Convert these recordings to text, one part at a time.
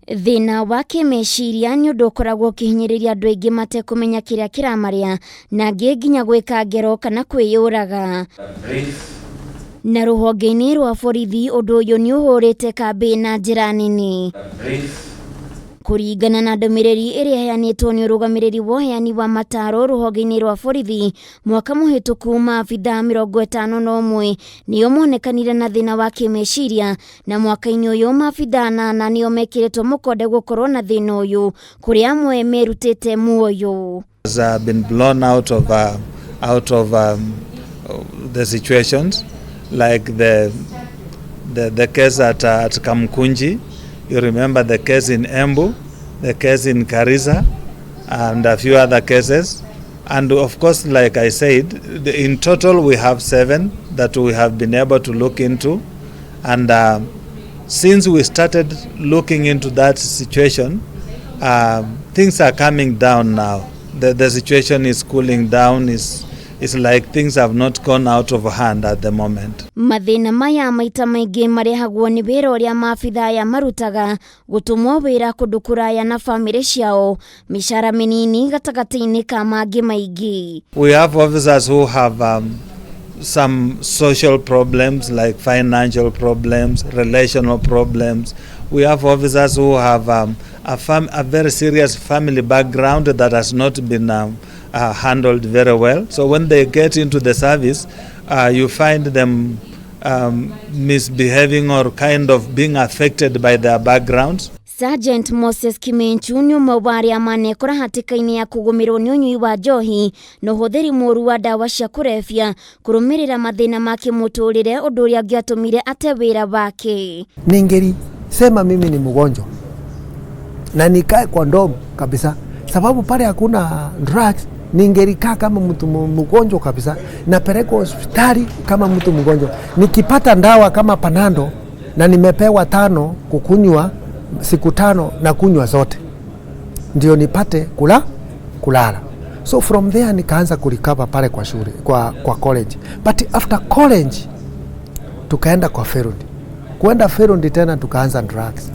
Thina wa kimeciria ni undu ukoragwo ukihinyiriria andu aingi matekumenya kiria kiramaria na angi nginya gwika ngero kana kwiyuraga. Na ruhonge-ini rwa borithi undu uyu ni uhurite kambi na njira nini. Kuringana na ndumiriri iria heanitwo ni urugamiriri wa uheani wa mataro ruhonge-ini rwa borithi mwaka muhituku maabitha 51 nio monekanire na thina wa kimeciria, na mwaka-ini uyu maabitha 8 nio mekiritwo mukonde gukorwo na thina uyu kuri amwe merutite muoyo. Has been blown out of the situations like the case at Kamkunji. You remember the case in Embu, the case in Karisa, and a few other cases. And of course, like I said, in total we have 7 that we have been able to look into. And since we started looking into that situation, things are coming down now. The situation is cooling down. It's like things have not gone out of hand at the moment. Mathina maya maita maingi marehagwo ni wira uria maabitha ya marutaga gutumwo wira kundu kuraya na family ciao, mishara minini gatagati-ini ka mangi maingi. We have officers who have some social problems like financial problems, relational problems. We have officers who have a very serious family background that has not been handled very well. So when they get into the service, you find them misbehaving or kind of being affected by their backgrounds. Sergeant Moses Kimenchu ni umwe wa aria manekora hatika-ini ya kugumirwo ni unyui wa njohi na uhuthiri moru wa dawa cia kurebia kurumirira mathina ma kimuturire undu uria angiatumire ate wira wake. Ningeri sema mimi ni mgonjwa na nikae kwa ndogo kabisa, sababu pale hakuna drugs. Ningerikaa kama mtu mgonjwa kabisa, napelekwa hospitali kama mtu mgonjwa. Nikipata ndawa kama Panado na nimepewa 5 kukunywa siku 5 na kunywa zote ndio nipate kulala. So from there nikaanza kurecover pale kwa shule, kwa college. But after college tukaenda kwa Ferund. Kuenda Ferund tena tukaanza drugs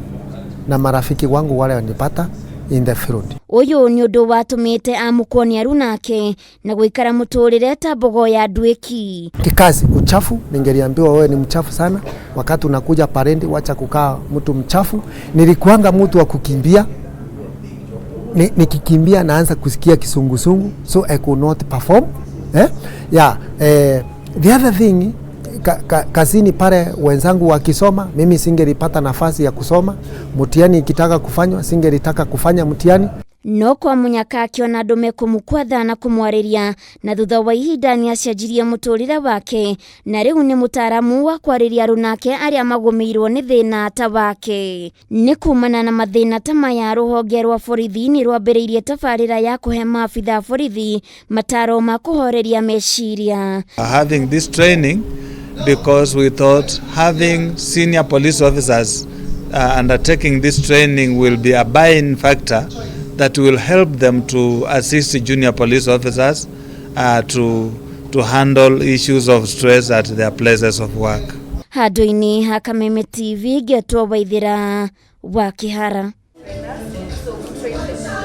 na marafiki wangu wale wanipata in the Ferund. Uyu ni undu watumite amukoni arunake na guikara muturire ta mbogo ya ndwiki. Kikazi uchafu, ningeliambiwa wewe ni mchafu sana wakati unakuja parendi, wacha kukaa mtu mchafu. Nilikuanga mtu wa kukimbia. Nikikimbia naanza kusikia kisungusungu, so I could not perform. The other thing, kazini pale wenzangu wakisoma, mimi singelipata nafasi ya kusoma. Mtihani ikitaka kufanywa, singelitaka kufanya mtihani. No kwa munyaka akiona andu mekumukwatha na kumwariria, na thutha wa ihinda ni acenjirie muturire wake, na riu ni mutaramu wa kwariria runake aria magumirwo ni thina ta wake. Ni kumana na mathina ta maya ruhonge rwa borithi ni rwambiriirie tabarira ya kuhe maabitha borithi mataro ma kuhoreria meciria. Having this training because we thought having senior police officers undertaking this training will be a buy-in factor that will help them to assist junior police officers to handle issues of stress at their places of work. Handu-ini ha Kameme TV getwo Waithira wa Kihara.